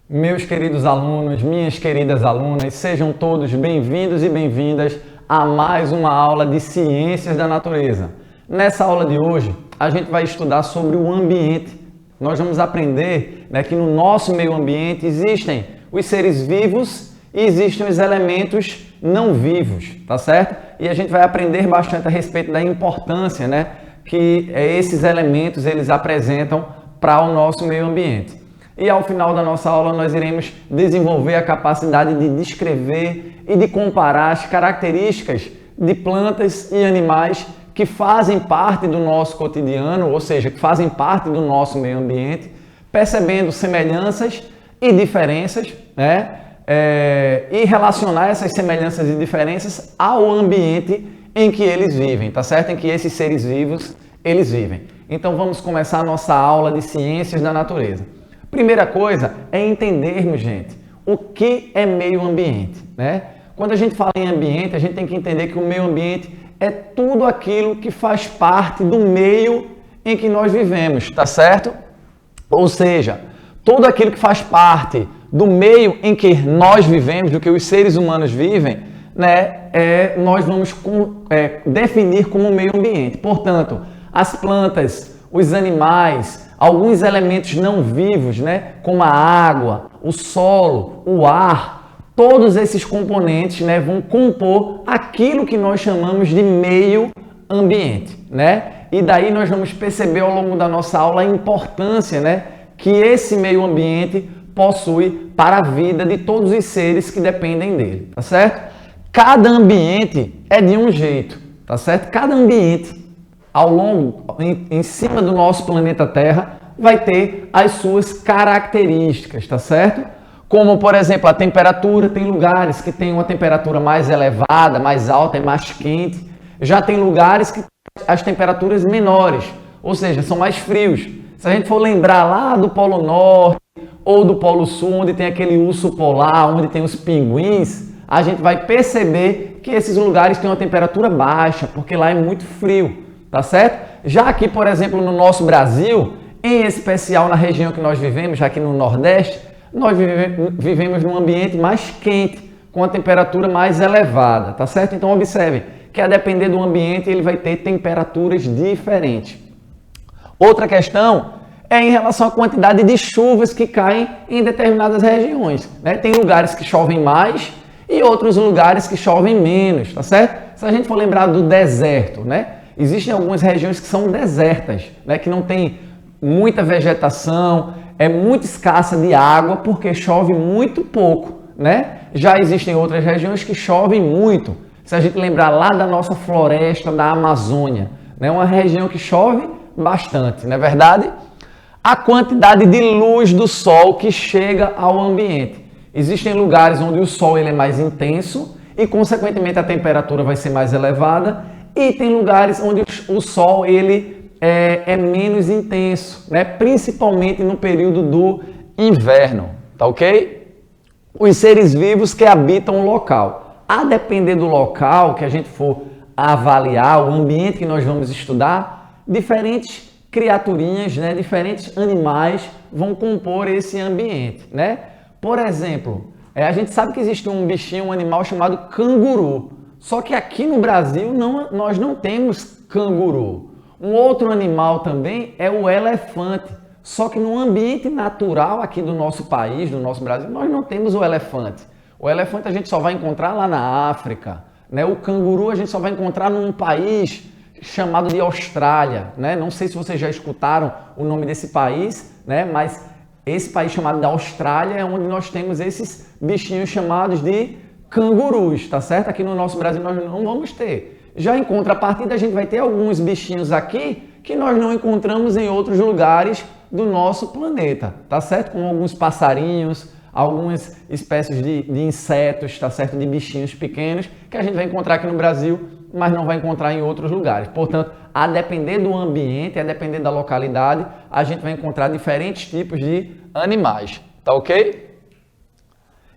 Meus queridos alunos, minhas queridas alunas, sejam todos bem-vindos e bem-vindas a mais uma aula de Ciências da Natureza. Nessa aula de hoje, a gente vai estudar sobre o ambiente. Nós vamos aprender que no nosso meio ambiente existem os seres vivos e existem os elementos não vivos, tá certo? E a gente vai aprender bastante a respeito da importância que esses elementos eles apresentam para o nosso meio ambiente. E ao final da nossa aula nós iremos desenvolver a capacidade de descrever e de comparar as características de plantas e animais que fazem parte do nosso cotidiano, ou seja, que fazem parte do nosso meio ambiente, percebendo semelhanças e diferenças, e relacionar essas semelhanças e diferenças ao ambiente em que eles vivem, tá certo? Em que esses seres vivos eles vivem. Então vamos começar a nossa aula de Ciências da Natureza. Primeira coisa é entendermos, gente, o que é meio ambiente, Quando a gente fala em ambiente, a gente tem que entender que o meio ambiente é tudo aquilo que faz parte do meio em que nós vivemos, tá certo? Ou seja, tudo aquilo que faz parte do meio em que nós vivemos, do que os seres humanos vivem, nós vamos definir como meio ambiente. Portanto, as plantas, os animais, alguns elementos não vivos, como a água, o solo, o ar, todos esses componentes vão compor aquilo que nós chamamos de meio ambiente, E daí nós vamos perceber ao longo da nossa aula a importância, que esse meio ambiente possui para a vida de todos os seres que dependem dele, tá certo? Cada ambiente é de um jeito, tá certo? Cada ambiente ao longo, em cima do nosso planeta Terra, vai ter as suas características, tá certo? Como, por exemplo, a temperatura, tem lugares que tem uma temperatura mais elevada, mais alta e mais quente. Já tem lugares que as temperaturas menores, ou seja, são mais frios. Se a gente for lembrar lá do Polo Norte ou do Polo Sul, onde tem aquele urso polar, onde tem os pinguins, a gente vai perceber que esses lugares têm uma temperatura baixa, porque lá é muito frio. Tá certo? Já aqui, por exemplo, no nosso Brasil, em especial na região que nós vivemos, aqui no Nordeste, nós vivemos num ambiente mais quente, com a temperatura mais elevada, tá certo? Então, observe que a depender do ambiente, ele vai ter temperaturas diferentes. Outra questão é em relação à quantidade de chuvas que caem em determinadas regiões, Tem lugares que chovem mais e outros lugares que chovem menos, tá certo? Se a gente for lembrar do deserto, Existem algumas regiões que são desertas, que não tem muita vegetação, é muito escassa de água porque chove muito pouco, Já existem outras regiões que chovem muito. Se a gente lembrar lá da nossa floresta da Amazônia, uma região que chove bastante, não é verdade? A quantidade de luz do sol que chega ao ambiente. Existem lugares onde o sol ele é mais intenso e, consequentemente, a temperatura vai ser mais elevada. E tem lugares onde o sol ele é menos intenso, principalmente no período do inverno, tá ok? Os seres vivos que habitam o local. A depender do local que a gente for avaliar, o ambiente que nós vamos estudar, diferentes criaturinhas, diferentes animais vão compor esse ambiente, Por exemplo, a gente sabe que existe um bichinho, um animal chamado canguru. Só que aqui no Brasil nós não temos canguru. Um outro animal também é o elefante. Só que no ambiente natural aqui do nosso país, do nosso Brasil, nós não temos o elefante. O elefante a gente só vai encontrar lá na África. O canguru a gente só vai encontrar num país chamado de Austrália. Não sei se vocês já escutaram o nome desse país, mas esse país chamado da Austrália é onde nós temos esses bichinhos chamados de cangurus, tá certo? Aqui no nosso Brasil nós não vamos ter. Já em contrapartida, a gente vai ter alguns bichinhos aqui que nós não encontramos em outros lugares do nosso planeta, tá certo? Como alguns passarinhos, algumas espécies de insetos, tá certo? De bichinhos pequenos que a gente vai encontrar aqui no Brasil, mas não vai encontrar em outros lugares. Portanto, a depender do ambiente, a depender da localidade, a gente vai encontrar diferentes tipos de animais, tá ok?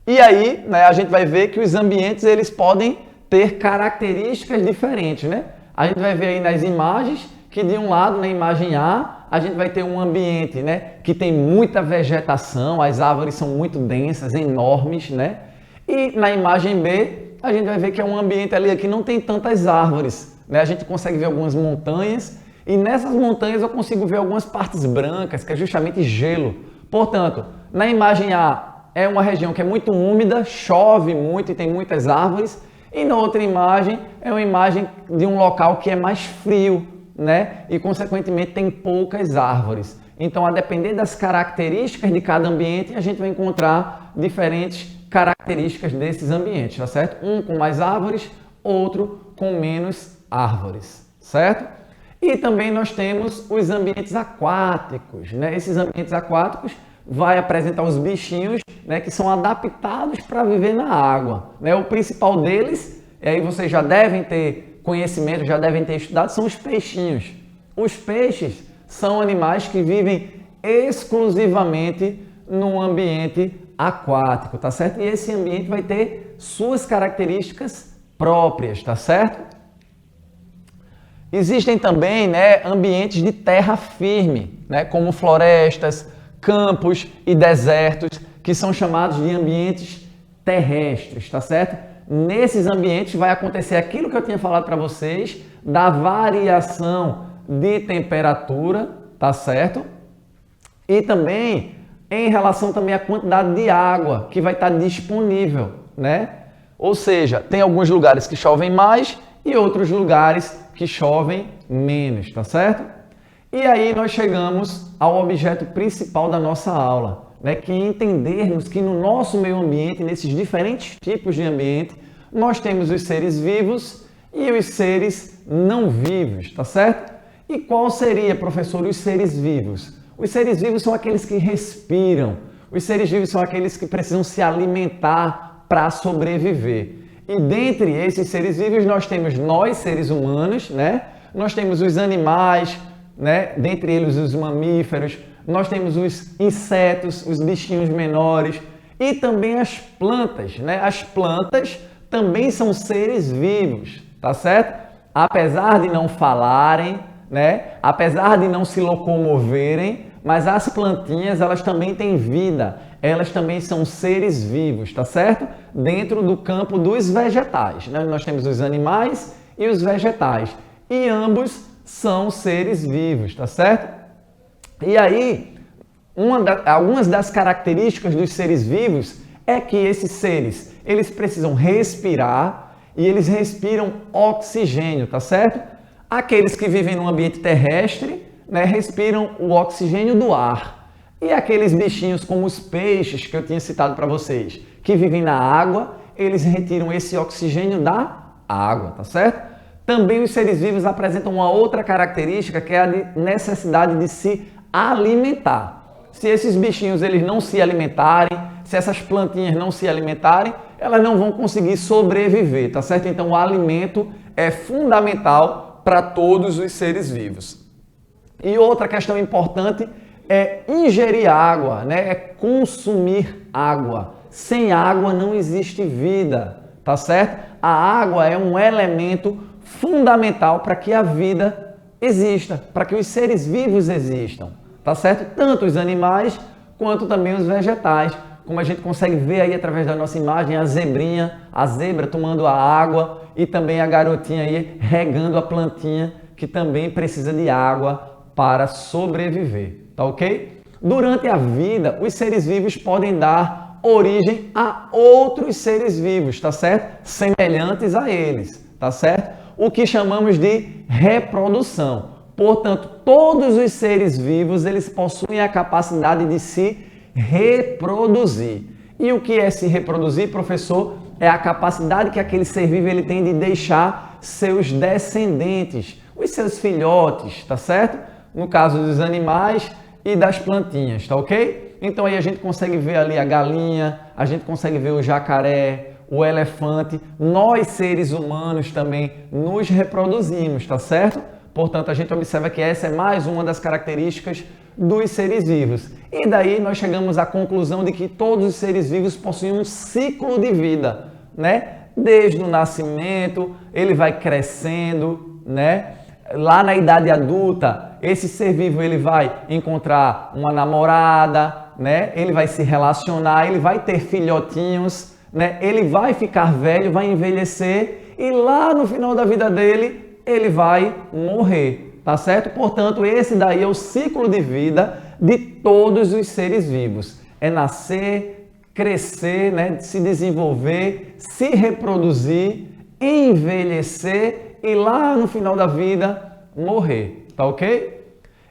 E aí, a gente vai ver que os ambientes eles podem ter características diferentes, A gente vai ver aí nas imagens que de um lado, na imagem A gente vai ter um ambiente, né, que tem muita vegetação, as árvores são muito densas, enormes, né? E na imagem B, a gente vai ver que é um ambiente ali que não tem tantas árvores, né? A gente consegue ver algumas montanhas e nessas montanhas eu consigo ver algumas partes brancas, que é justamente gelo. Portanto, na imagem A é uma região que é muito úmida, chove muito e tem muitas árvores. E na outra imagem é uma imagem de um local que é mais frio, né? E consequentemente tem poucas árvores. Então, a depender das características de cada ambiente, a gente vai encontrar diferentes características desses ambientes, tá certo? Um com mais árvores, outro com menos árvores, certo? E também nós temos os ambientes aquáticos, né? Esses ambientes aquáticos vai apresentar os bichinhos, né, que são adaptados para viver na água, né? O principal deles, e aí vocês já devem ter conhecimento, já devem ter estudado, são os peixinhos. Os peixes são animais que vivem exclusivamente num ambiente aquático, tá certo? E esse ambiente vai ter suas características próprias, tá certo? Existem também, né, ambientes de terra firme, né, como florestas, campos e desertos, que são chamados de ambientes terrestres, tá certo? Nesses ambientes vai acontecer aquilo que eu tinha falado para vocês, da variação de temperatura, tá certo? E também em relação também à quantidade de água que vai estar disponível, né? Ou seja, tem alguns lugares que chovem mais e outros lugares que chovem menos, tá certo? E aí nós chegamos ao objeto principal da nossa aula, né? Que é entendermos que no nosso meio ambiente, nesses diferentes tipos de ambiente, nós temos os seres vivos e os seres não vivos, tá certo? E qual seria, professor, os seres vivos? Os seres vivos são aqueles que respiram, os seres vivos são aqueles que precisam se alimentar para sobreviver. E dentre esses seres vivos nós temos nós, seres humanos, né? Nós temos os animais, né? Dentre eles os mamíferos, nós temos os insetos, os bichinhos menores e também as plantas, né? As plantas também são seres vivos, tá certo? Apesar de não falarem, né? Apesar de não se locomoverem, mas as plantinhas, elas também têm vida, elas também são seres vivos, tá certo? Dentro do campo dos vegetais, né? Nós temos os animais e os vegetais, e ambos são seres vivos, tá certo? E aí, algumas das características dos seres vivos é que esses seres, eles precisam respirar e eles respiram oxigênio, tá certo? Aqueles que vivem no ambiente terrestre, né, respiram o oxigênio do ar. E aqueles bichinhos como os peixes que eu tinha citado para vocês, que vivem na água, eles retiram esse oxigênio da água, tá certo? Também os seres vivos apresentam uma outra característica, que é a de necessidade de se alimentar. Se esses bichinhos eles não se alimentarem, se essas plantinhas não se alimentarem, elas não vão conseguir sobreviver, tá certo? Então o alimento é fundamental para todos os seres vivos. E outra questão importante é ingerir água, né? É consumir água. Sem água não existe vida, tá certo? A água é um elemento fundamental para que a vida exista, para que os seres vivos existam, tá certo? Tanto os animais quanto também os vegetais. Como a gente consegue ver aí através da nossa imagem, a zebrinha, a zebra tomando a água e também a garotinha aí regando a plantinha que também precisa de água para sobreviver, tá ok? Durante a vida, os seres vivos podem dar origem a outros seres vivos, tá certo? Semelhantes a eles, tá certo? O que chamamos de reprodução. Portanto, todos os seres vivos, eles possuem a capacidade de se reproduzir. E o que é se reproduzir, professor? É a capacidade que aquele ser vivo ele tem de deixar seus descendentes, os seus filhotes, tá certo? No caso dos animais e das plantinhas, tá ok? Então aí a gente consegue ver ali a galinha, a gente consegue ver o jacaré, o elefante. Nós, seres humanos, também nos reproduzimos, tá certo? Portanto, a gente observa que essa é mais uma das características dos seres vivos. E daí nós chegamos à conclusão de que todos os seres vivos possuem um ciclo de vida, né? Desde o nascimento, ele vai crescendo, né? Lá na idade adulta, esse ser vivo ele vai encontrar uma namorada, né? Ele vai se relacionar, ele vai ter filhotinhos, né? Ele vai ficar velho, vai envelhecer e lá no final da vida dele, ele vai morrer, tá certo? Portanto, esse daí é o ciclo de vida de todos os seres vivos. É nascer, crescer, né? Se desenvolver, se reproduzir, envelhecer e lá no final da vida morrer, tá ok?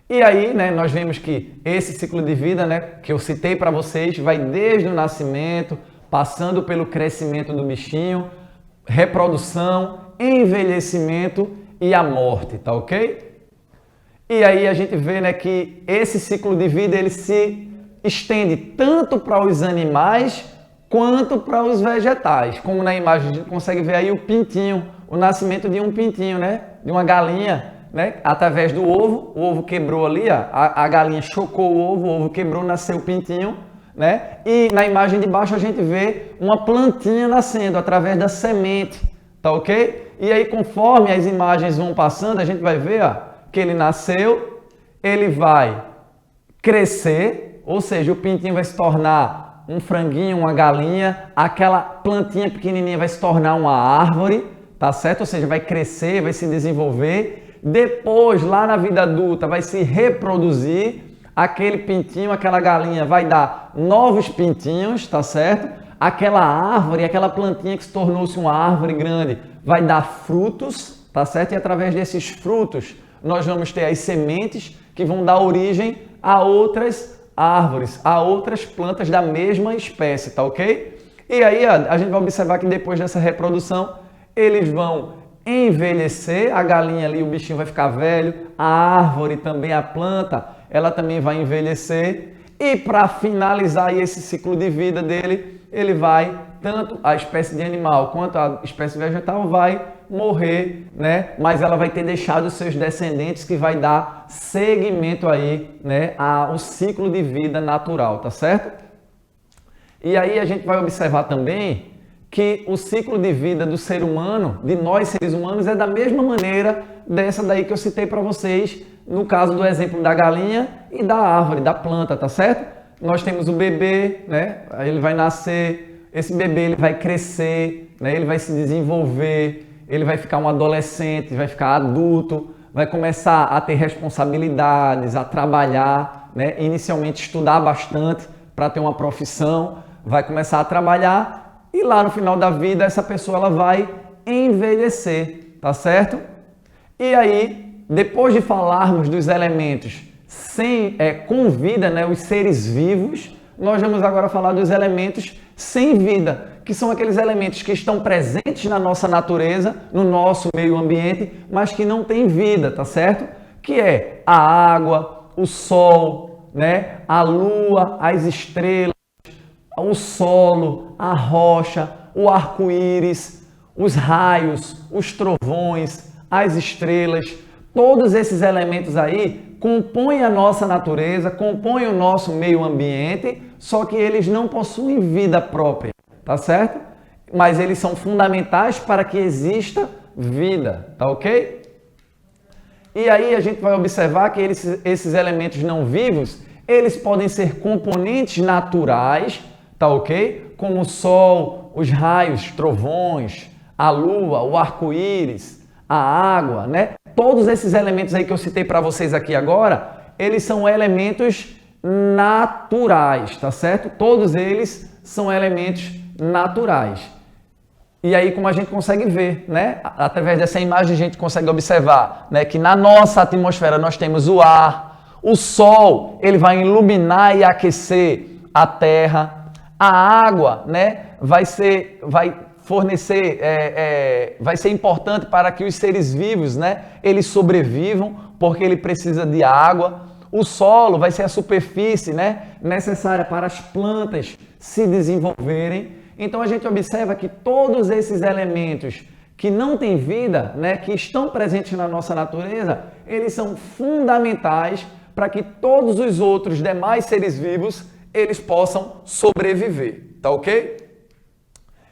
E aí, né, nós vemos que esse ciclo de vida, né, que eu citei para vocês, vai desde o nascimento, passando pelo crescimento do bichinho, reprodução, envelhecimento e a morte, tá ok? E aí a gente vê, né, que esse ciclo de vida ele se estende tanto para os animais quanto para os vegetais. Como na imagem a gente consegue ver aí o pintinho, o nascimento de um pintinho, né, de uma galinha, né, através do ovo. O ovo quebrou ali, ó, a galinha chocou o ovo quebrou, nasceu o pintinho, né? E na imagem de baixo a gente vê uma plantinha nascendo através da semente, tá ok? E aí conforme as imagens vão passando, a gente vai ver, ó, que ele nasceu, ele vai crescer, ou seja, o pintinho vai se tornar um franguinho, uma galinha, aquela plantinha pequenininha vai se tornar uma árvore, tá certo? Ou seja, vai crescer, vai se desenvolver. Depois, lá na vida adulta, vai se reproduzir. Aquele pintinho, aquela galinha vai dar novos pintinhos, tá certo? Aquela árvore, aquela plantinha que se tornou-se uma árvore grande, vai dar frutos, tá certo? E através desses frutos, nós vamos ter as sementes que vão dar origem a outras árvores, a outras plantas da mesma espécie, tá ok? E aí a gente vai observar que depois dessa reprodução, eles vão envelhecer, a galinha ali, o bichinho vai ficar velho, a árvore também, a planta, ela também vai envelhecer e para finalizar esse ciclo de vida dele, ele vai, tanto a espécie de animal quanto a espécie vegetal vai morrer, né? Mas ela vai ter deixado os seus descendentes que vai dar seguimento aí, né, ao ciclo de vida natural, tá certo? E aí a gente vai observar também que o ciclo de vida do ser humano, de nós seres humanos, é da mesma maneira dessa daí que eu citei para vocês, no caso do exemplo da galinha e da árvore, da planta, tá certo? Nós temos o bebê, né? Aí ele vai nascer, esse bebê ele vai crescer, né? Ele vai se desenvolver, ele vai ficar um adolescente, vai ficar adulto, vai começar a ter responsabilidades, a trabalhar, né? Inicialmente estudar bastante para ter uma profissão, vai começar a trabalhar e lá no final da vida essa pessoa ela vai envelhecer, tá certo? E aí, depois de falarmos dos elementos com vida, né, os seres vivos, nós vamos agora falar dos elementos sem vida, que são aqueles elementos que estão presentes na nossa natureza, no nosso meio ambiente, mas que não têm vida, tá certo? Que é a água, o sol, né, a lua, as estrelas, o solo, a rocha, o arco-íris, os raios, os trovões, as estrelas, todos esses elementos aí compõem a nossa natureza, compõem o nosso meio ambiente, só que eles não possuem vida própria, tá certo? Mas eles são fundamentais para que exista vida, tá ok? E aí a gente vai observar que esses elementos não vivos, eles podem ser componentes naturais, tá ok? Como o sol, os raios, trovões, a lua, o arco-íris, a água, né? Todos esses elementos aí que eu citei para vocês aqui agora, eles são elementos naturais, tá certo? Todos eles são elementos naturais. E aí, como a gente consegue ver, né? Através dessa imagem a gente consegue observar, né, que na nossa atmosfera nós temos o ar, o sol, ele vai iluminar e aquecer a terra, a água, né, vai ser importante para que os seres vivos, né, eles sobrevivam, porque ele precisa de água. O solo vai ser a superfície, né, necessária para as plantas se desenvolverem. Então a gente observa que todos esses elementos que não têm vida, né, que estão presentes na nossa natureza, eles são fundamentais para que todos os outros demais seres vivos eles possam sobreviver, tá ok?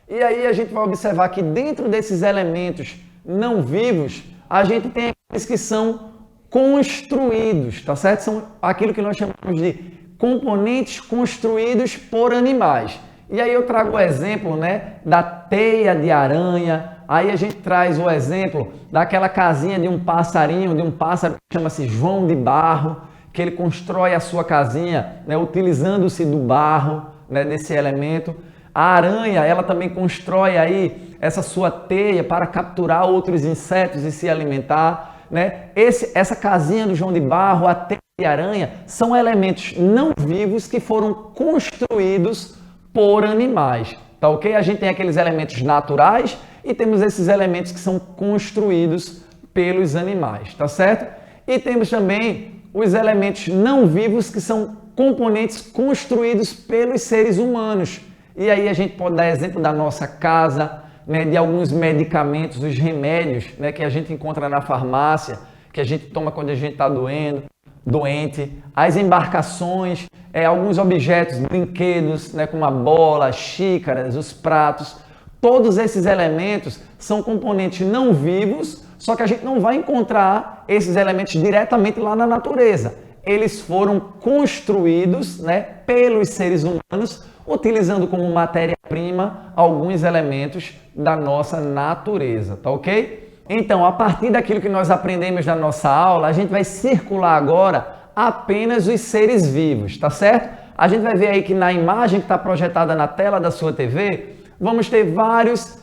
E aí a gente vai observar que dentro desses elementos não vivos, a gente tem que são construídos, tá certo? São aquilo que nós chamamos de componentes construídos por animais. E aí eu trago o exemplo, né, da teia de aranha. Aí a gente traz o exemplo daquela casinha de um passarinho, de um pássaro que chama-se João de Barro, que ele constrói a sua casinha, né, utilizando-se do barro, né, desse elemento. A aranha, ela também constrói aí essa sua teia para capturar outros insetos e se alimentar, né? Essa casinha do João de Barro, a teia de aranha, são elementos não vivos que foram construídos por animais, tá ok? A gente tem aqueles elementos naturais e temos esses elementos que são construídos pelos animais, tá certo? E temos também os elementos não vivos que são componentes construídos pelos seres humanos. E aí a gente pode dar exemplo da nossa casa, né, de alguns medicamentos, os remédios, né, que a gente encontra na farmácia, que a gente toma quando a gente está doente, as embarcações, alguns objetos, brinquedos, né, como a bola, as xícaras, os pratos. Todos esses elementos são componentes não vivos, só que a gente não vai encontrar esses elementos diretamente lá na natureza. Eles foram construídos, né, pelos seres humanos, utilizando como matéria-prima alguns elementos da nossa natureza, tá ok? Então, a partir daquilo que nós aprendemos na nossa aula, a gente vai circular agora apenas os seres vivos, tá certo? A gente vai ver aí que na imagem que está projetada na tela da sua TV, vamos ter vários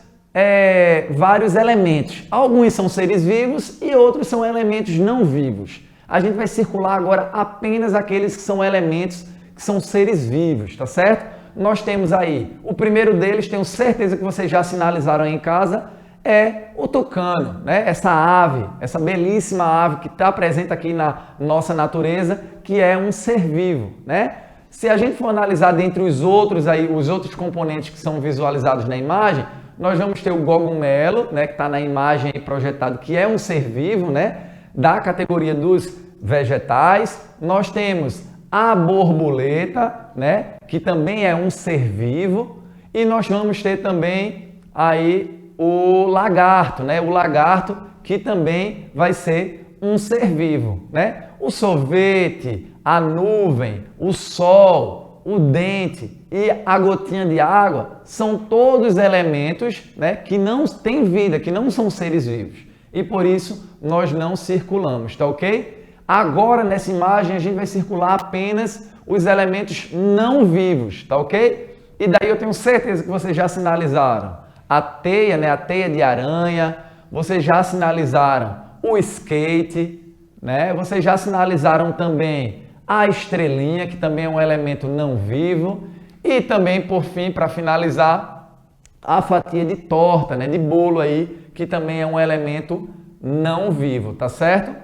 elementos. Alguns são seres vivos e outros são elementos não vivos. A gente vai circular agora apenas aqueles que são elementos que são seres vivos, tá certo? Nós temos aí, o primeiro deles, tenho certeza que vocês já sinalizaram aí em casa, é o tucano, né? Essa ave, essa belíssima ave que está presente aqui na nossa natureza, que é um ser vivo, né? Se a gente for analisar dentre os outros componentes que são visualizados na imagem, nós vamos ter o cogumelo, né, que está na imagem projetado, que é um ser vivo, né, da categoria dos vegetais. Nós temos a borboleta, né, que também é um ser vivo, e nós vamos ter também aí o lagarto, né, o lagarto que também vai ser um ser vivo, né? O sorvete, a nuvem, o sol, o dente e a gotinha de água são todos elementos, né, que não têm vida, que não são seres vivos. E por isso nós não circulamos, tá ok? Agora nessa imagem a gente vai circular apenas os elementos não vivos, tá ok? E daí eu tenho certeza que vocês já sinalizaram a teia, né, a teia de aranha, vocês já sinalizaram o skate, né? Vocês já sinalizaram também a estrelinha, que também é um elemento não vivo, e também, por fim, para finalizar, a fatia de torta, né, de bolo aí, que também é um elemento não vivo, tá certo?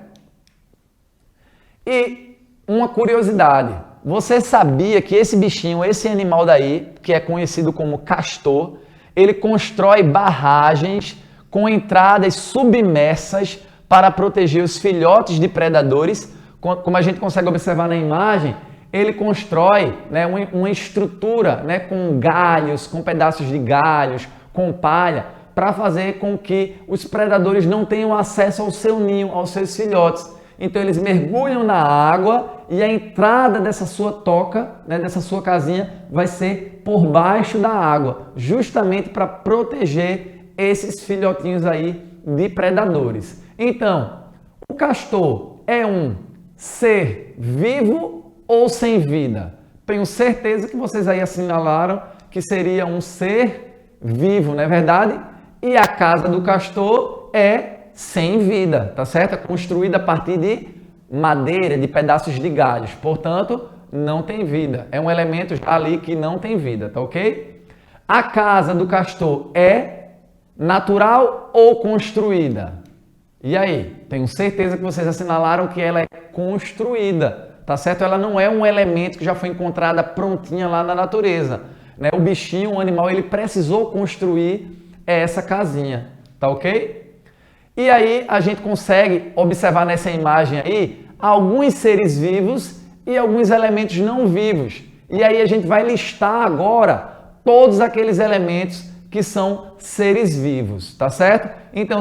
E uma curiosidade, você sabia que esse bichinho, esse animal daí, que é conhecido como castor, ele constrói barragens com entradas submersas para proteger os filhotes de predadores? Como a gente consegue observar na imagem, ele constrói, né, uma estrutura, né, com galhos, com pedaços de galhos, com palha, para fazer com que os predadores não tenham acesso ao seu ninho, aos seus filhotes. Então eles mergulham na água e a entrada dessa sua toca, né, dessa sua casinha, vai ser por baixo da água, justamente para proteger esses filhotinhos aí de predadores. Então, o castor é um ser vivo ou sem vida? Tenho certeza que vocês aí assinalaram que seria um ser vivo, não é verdade? E a casa do castor é sem vida, tá certo? É construída a partir de madeira, de pedaços de galhos. Portanto, não tem vida. É um elemento ali que não tem vida, tá ok? A casa do castor é natural ou construída? E aí? Tenho certeza que vocês assinalaram que ela é construída, tá certo? Ela não é um elemento que já foi encontrada prontinha lá na natureza, né? O bichinho, o animal, ele precisou construir essa casinha, tá ok? E aí a gente consegue observar nessa imagem aí alguns seres vivos e alguns elementos não vivos. E aí a gente vai listar agora todos aqueles elementos que são seres vivos, tá certo? Então,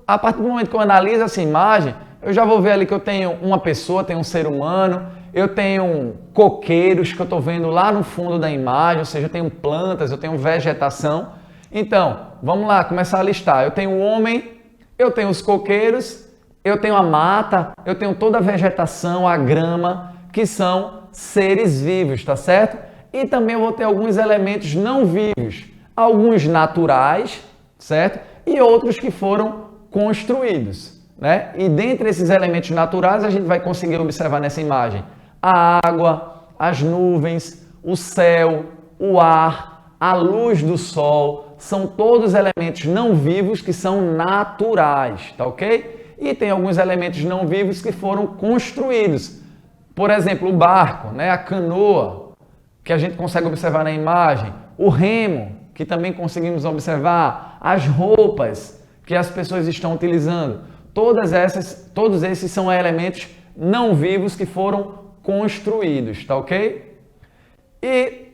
a partir do momento que eu analiso essa imagem, eu já vou ver ali que eu tenho uma pessoa, tenho um ser humano, eu tenho coqueiros que eu estou vendo lá no fundo da imagem, ou seja, eu tenho plantas, eu tenho vegetação. Então, vamos lá, começar a listar. Eu tenho o homem, eu tenho os coqueiros, eu tenho a mata, eu tenho toda a vegetação, a grama, que são seres vivos, tá certo? E também eu vou ter alguns elementos não vivos, alguns naturais, certo? E outros que foram construídos, né? E dentre esses elementos naturais, a gente vai conseguir observar nessa imagem a água, as nuvens, o céu, o ar, a luz do sol, são todos elementos não vivos que são naturais, tá ok? E tem alguns elementos não vivos que foram construídos. Por exemplo, o barco, né? A canoa, que a gente consegue observar na imagem, o remo, que também conseguimos observar, as roupas que as pessoas estão utilizando. Todos esses são elementos não vivos que foram construídos, tá ok? E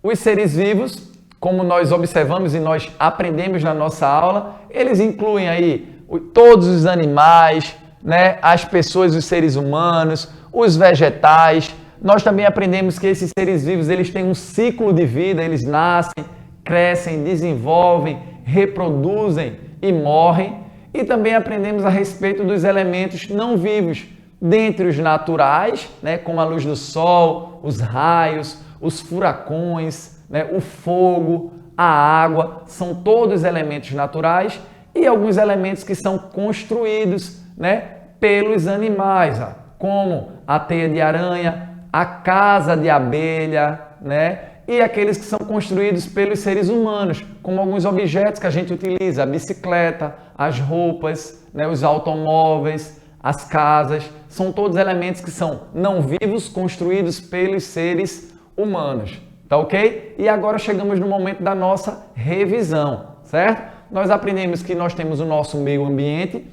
os seres vivos, como nós observamos e nós aprendemos na nossa aula, eles incluem aí todos os animais, né? As pessoas, os seres humanos, os vegetais. Nós também aprendemos que esses seres vivos, eles têm um ciclo de vida, eles nascem, crescem, desenvolvem, reproduzem e morrem. E também aprendemos a respeito dos elementos não vivos, dentre os naturais, né, como a luz do sol, os raios, os furacões, né, o fogo, a água, são todos elementos naturais, e alguns elementos que são construídos, né, pelos animais, como a teia de aranha, a casa de abelha, né, e aqueles que são construídos pelos seres humanos, como alguns objetos que a gente utiliza, a bicicleta, as roupas, né, os automóveis, as casas, são todos elementos que são não vivos, construídos pelos seres humanos, tá ok? E agora chegamos no momento da nossa revisão, certo? Nós aprendemos que nós temos o nosso meio ambiente,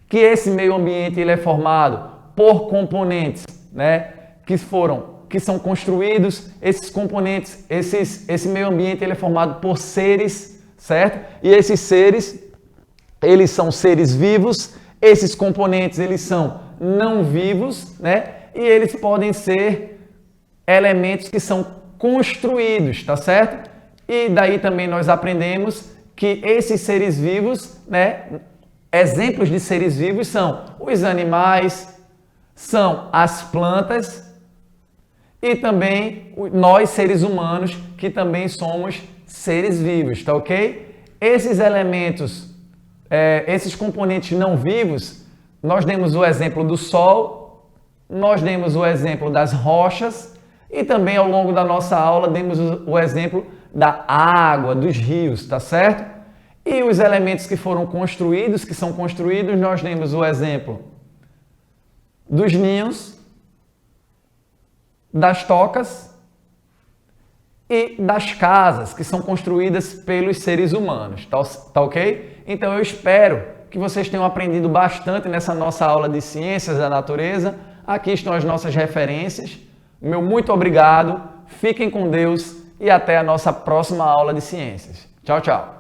que esse meio ambiente ele é formado por componentes, né, que são construídos, esses componentes, esse meio ambiente ele é formado por seres, certo? E esses seres, eles são seres vivos, esses componentes eles são não vivos, né? E eles podem ser elementos que são construídos, tá certo? E daí também nós aprendemos que esses seres vivos, né? Exemplos de seres vivos são os animais, são as plantas, e também nós, seres humanos, que também somos seres vivos, tá ok? Esses elementos, esses componentes não vivos, nós demos o exemplo do Sol, nós demos o exemplo das rochas e também ao longo da nossa aula demos o exemplo da água, dos rios, tá certo? E os elementos que foram construídos, que são construídos, nós demos o exemplo dos ninhos, das tocas e das casas que são construídas pelos seres humanos, tá ok? Então eu espero que vocês tenham aprendido bastante nessa nossa aula de Ciências da Natureza. Aqui estão as nossas referências. Meu muito obrigado, fiquem com Deus e até a nossa próxima aula de Ciências. Tchau, tchau!